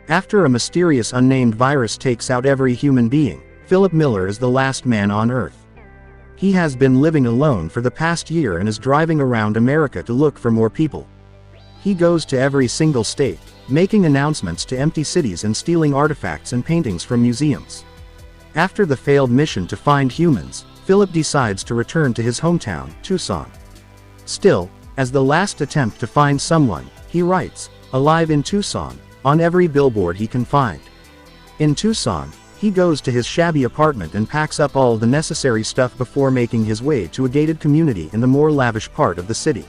After a mysterious unnamed virus takes out every human being, Philip Miller is the last man on Earth. He has been living alone for the past year and is driving around America to look for more people. He goes to every single state, making announcements to empty cities and stealing artifacts and paintings from museums. After the failed mission to find humans, Philip decides to return to his hometown, Tucson. Still, as the last attempt to find someone, he writes, "Alive in Tucson," on every billboard he can find. In Tucson, he goes to his shabby apartment and packs up all the necessary stuff before making his way to a gated community in the more lavish part of the city.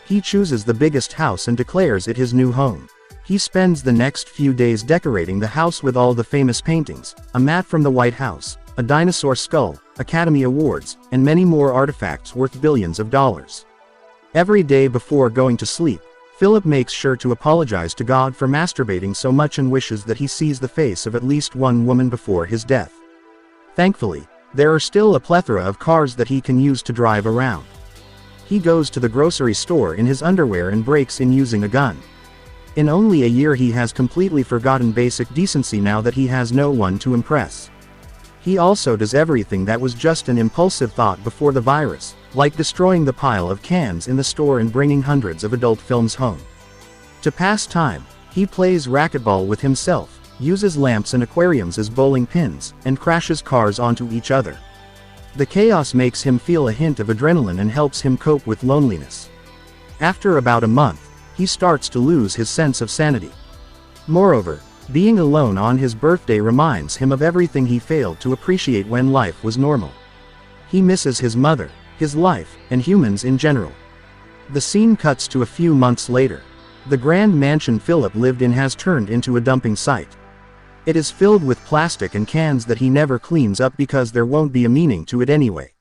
He chooses the biggest house and declares it his new home. He spends the next few days decorating the house with all the famous paintings, a mat from the White House, a dinosaur skull, Academy Awards, and many more artifacts worth billions of dollars. Every day before going to sleep, Philip makes sure to apologize to God for masturbating so much and wishes that he sees the face of at least one woman before his death. Thankfully, there are still a plethora of cars that he can use to drive around. He goes to the grocery store in his underwear and breaks in using a gun. In only a year he has completely forgotten basic decency now that he has no one to impress. He also does everything that was just an impulsive thought before the virus, like destroying the pile of cans in the store and bringing hundreds of adult films home. To pass time, he plays racquetball with himself, uses lamps and aquariums as bowling pins, and crashes cars onto each other. The chaos makes him feel a hint of adrenaline and helps him cope with loneliness. After about a month, he starts to lose his sense of sanity. Moreover, being alone on his birthday reminds him of everything he failed to appreciate when life was normal. He misses his mother, his life, and humans in general. The scene cuts to a few months later. The grand mansion Philip lived in has turned into a dumping site. It is filled with plastic and cans that he never cleans up because there won't be a meaning to it anyway.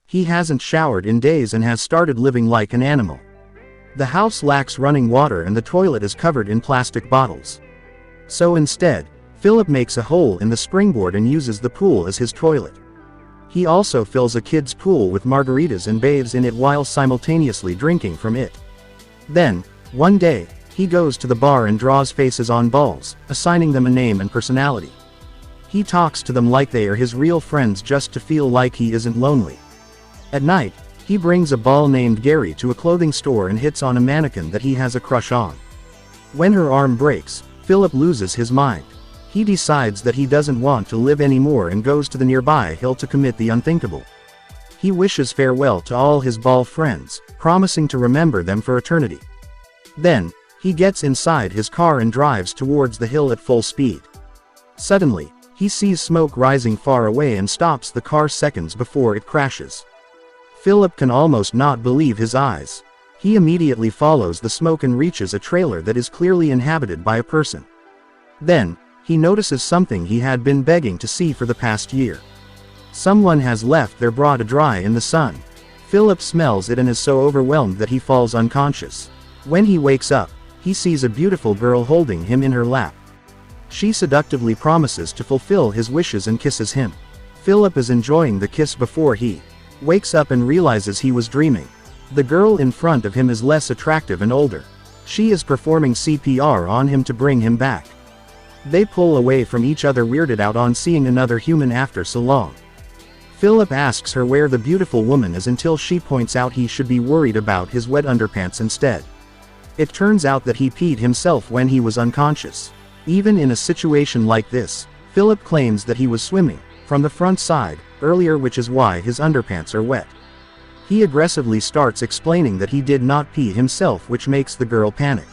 He hasn't showered in days and has started living like an animal. The house lacks running water and the toilet is covered in plastic bottles. So instead, Philip makes a hole in the springboard and uses the pool as his toilet. He also fills a kid's pool with margaritas and bathes in it while simultaneously drinking from it. Then, one day, he goes to the bar and draws faces on balls, assigning them a name and personality. He talks to them like they are his real friends just to feel like he isn't lonely. At night, he brings a ball named Gary to a clothing store and hits on a mannequin that he has a crush on. When her arm breaks, Philip loses his mind. He decides that he doesn't want to live anymore and goes to the nearby hill to commit the unthinkable. He wishes farewell to all his ball friends, promising to remember them for eternity. Then, he gets inside his car and drives towards the hill at full speed. Suddenly, he sees smoke rising far away and stops the car seconds before it crashes. Philip can almost not believe his eyes. He immediately follows the smoke and reaches a trailer that is clearly inhabited by a person. Then, he notices something he had been begging to see for the past year. Someone has left their bra to dry in the sun. Philip smells it and is so overwhelmed that he falls unconscious. When he wakes up, he sees a beautiful girl holding him in her lap. She seductively promises to fulfill his wishes and kisses him. Philip is enjoying the kiss before he wakes up and realizes he was dreaming. The girl in front of him is less attractive and older. She is performing CPR on him to bring him back. They pull away from each other, weirded out on seeing another human after so long. Philip asks her where the beautiful woman is until she points out he should be worried about his wet underpants instead. It turns out that he peed himself when he was unconscious. Even in a situation like this, Philip claims that he was swimming from the front side earlier, which is why his underpants are wet. He aggressively starts explaining that he did not pee himself, which makes the girl panic.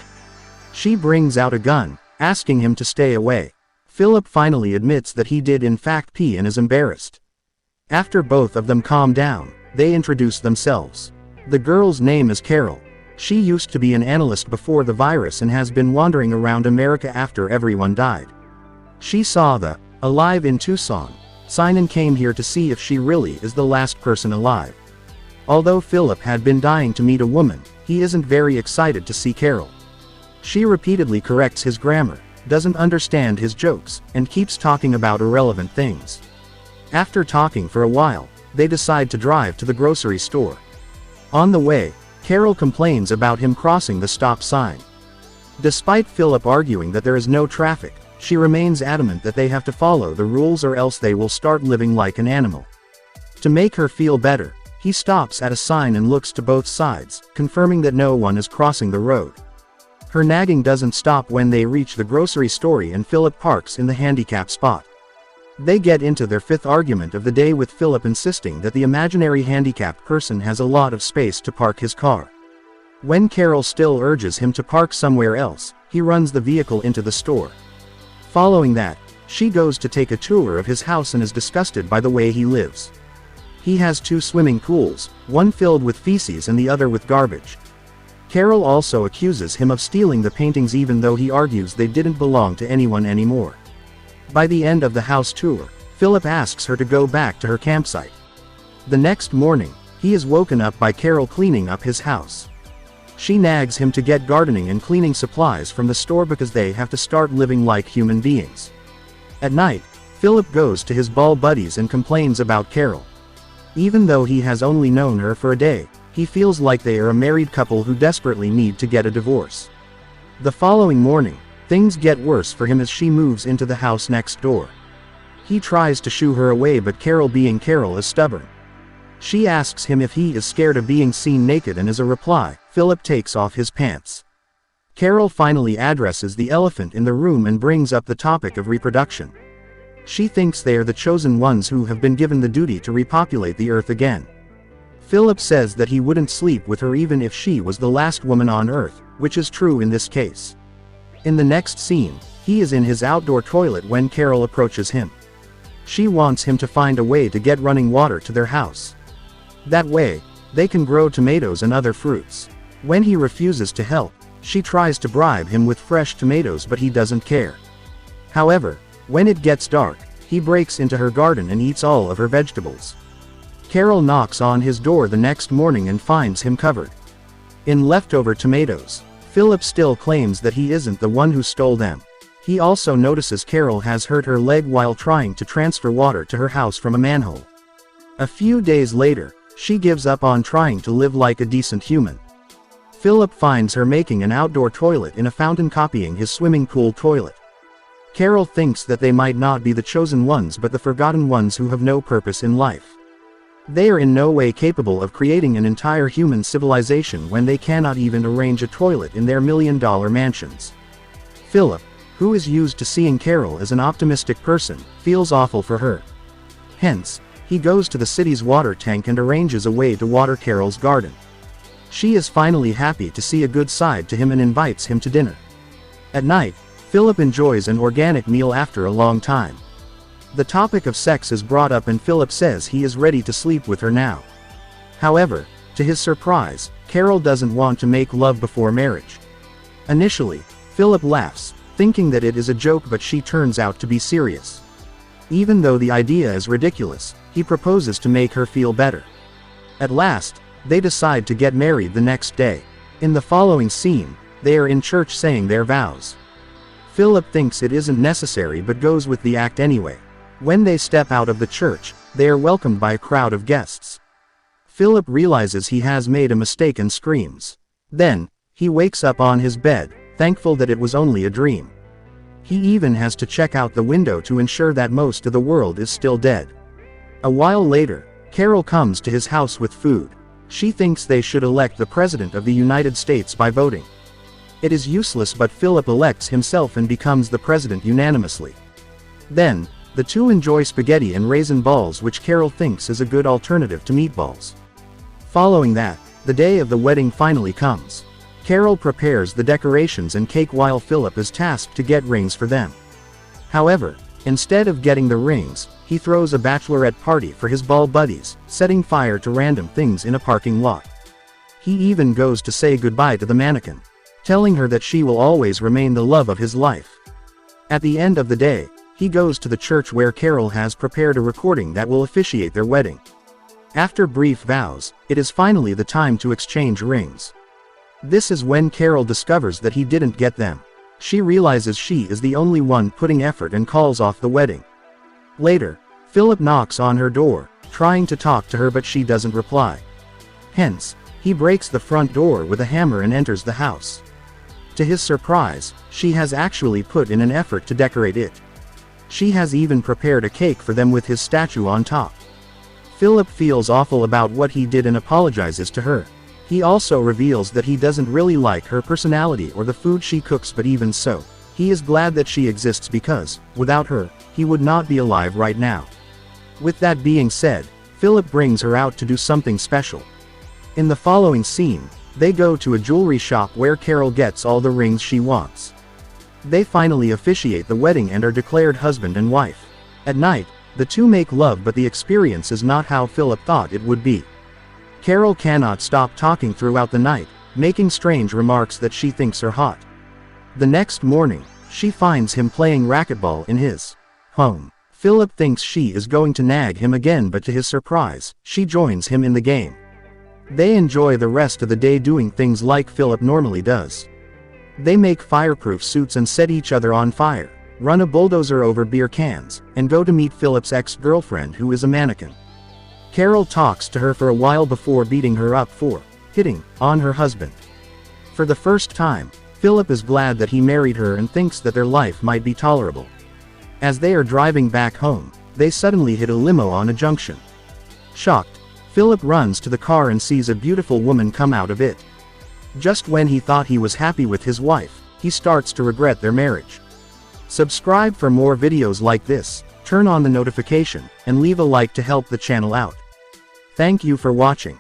She brings out a gun, asking him to stay away. Philip finally admits that he did in fact pee and is embarrassed. After both of them calm down, they introduce themselves. The girl's name is Carol. She used to be an analyst before the virus and has been wandering around America after everyone died. She saw the "Alive in Tucson" sign and came here to see if she really is the last person alive. Although Philip had been dying to meet a woman, he isn't very excited to see Carol. She repeatedly corrects his grammar, doesn't understand his jokes, and keeps talking about irrelevant things. After talking for a while, they decide to drive to the grocery store. On the way, Carol complains about him crossing the stop sign. Despite Philip arguing that there is no traffic, she remains adamant that they have to follow the rules or else they will start living like an animal. To make her feel better, he stops at a sign and looks to both sides, confirming that no one is crossing the road. Her nagging doesn't stop when they reach the grocery store and Philip parks in the handicap spot. They get into their fifth argument of the day with Philip insisting that the imaginary handicapped person has a lot of space to park his car. When Carol still urges him to park somewhere else, he runs the vehicle into the store. Following that, she goes to take a tour of his house and is disgusted by the way he lives. He has 2 swimming pools, one filled with feces and the other with garbage. Carol also accuses him of stealing the paintings even though he argues they didn't belong to anyone anymore. By the end of the house tour, Philip asks her to go back to her campsite. The next morning, he is woken up by Carol cleaning up his house. She nags him to get gardening and cleaning supplies from the store because they have to start living like human beings. At night, Philip goes to his ball buddies and complains about Carol. Even though he has only known her for a day, he feels like they are a married couple who desperately need to get a divorce. The following morning, things get worse for him as she moves into the house next door. He tries to shoo her away but Carol, being Carol, is stubborn. She asks him if he is scared of being seen naked and as a reply, Philip takes off his pants. Carol finally addresses the elephant in the room and brings up the topic of reproduction. She thinks they are the chosen ones who have been given the duty to repopulate the earth again. Philip says that he wouldn't sleep with her even if she was the last woman on earth, which is true in this case. In the next scene, he is in his outdoor toilet when Carol approaches him. She wants him to find a way to get running water to their house. That way, they can grow tomatoes and other fruits. When he refuses to help, she tries to bribe him with fresh tomatoes but he doesn't care. However, when it gets dark, he breaks into her garden and eats all of her vegetables. Carol knocks on his door the next morning and finds him covered in leftover tomatoes. Philip still claims that he isn't the one who stole them. He also notices Carol has hurt her leg while trying to transfer water to her house from a manhole. A few days later, she gives up on trying to live like a decent human. Philip finds her making an outdoor toilet in a fountain, copying his swimming pool toilet. Carol thinks that they might not be the chosen ones but the forgotten ones who have no purpose in life. They are in no way capable of creating an entire human civilization when they cannot even arrange a toilet in their million-dollar mansions. Philip, who is used to seeing Carol as an optimistic person, feels awful for her. Hence, he goes to the city's water tank and arranges a way to water Carol's garden. She is finally happy to see a good side to him and invites him to dinner. At night, Philip enjoys an organic meal after a long time. The topic of sex is brought up and Philip says he is ready to sleep with her now. However, to his surprise, Carol doesn't want to make love before marriage. Initially, Philip laughs, thinking that it is a joke, but she turns out to be serious. Even though the idea is ridiculous, he proposes to make her feel better. At last, they decide to get married the next day. In the following scene, they are in church saying their vows. Philip thinks it isn't necessary but goes with the act anyway. When they step out of the church, they are welcomed by a crowd of guests. Philip realizes he has made a mistake and screams. Then, he wakes up on his bed, thankful that it was only a dream. He even has to check out the window to ensure that most of the world is still dead. A while later, Carol comes to his house with food. She thinks they should elect the President of the United States by voting. It is useless, but Philip elects himself and becomes the president unanimously. Then, the two enjoy spaghetti and raisin balls, which Carol thinks is a good alternative to meatballs. Following that, the day of the wedding finally comes. Carol prepares the decorations and cake while Philip is tasked to get rings for them. However, instead of getting the rings, he throws a bachelorette party for his ball buddies, setting fire to random things in a parking lot. He even goes to say goodbye to the mannequin, telling her that she will always remain the love of his life. At the end of the day, he goes to the church where Carol has prepared a recording that will officiate their wedding. After brief vows, it is finally the time to exchange rings. This is when Carol discovers that he didn't get them. She realizes she is the only one putting effort and calls off the wedding. Later, Philip knocks on her door, trying to talk to her, but she doesn't reply. Hence, he breaks the front door with a hammer and enters the house. To his surprise, she has actually put in an effort to decorate it. She has even prepared a cake for them with his statue on top. Philip feels awful about what he did and apologizes to her. He also reveals that he doesn't really like her personality or the food she cooks, but even so, he is glad that she exists because, without her, he would not be alive right now. With that being said, Philip brings her out to do something special. In the following scene, they go to a jewelry shop where Carol gets all the rings she wants. They finally officiate the wedding and are declared husband and wife. At night, the two make love, but the experience is not how Philip thought it would be. Carol cannot stop talking throughout the night, making strange remarks that she thinks are hot. The next morning, she finds him playing racquetball in his home. Philip thinks she is going to nag him again, but to his surprise, she joins him in the game. They enjoy the rest of the day doing things like Philip normally does. They make fireproof suits and set each other on fire, run a bulldozer over beer cans, and go to meet Philip's ex-girlfriend, who is a mannequin. Carol talks to her for a while before beating her up for hitting on her husband. For the first time, Philip is glad that he married her and thinks that their life might be tolerable. As they are driving back home, they suddenly hit a limo on a junction. Shocked, Philip runs to the car and sees a beautiful woman come out of it. Just when he thought he was happy with his wife, he starts to regret their marriage. Subscribe for more videos like this, turn on the notification, and leave a like to help the channel out. Thank you for watching.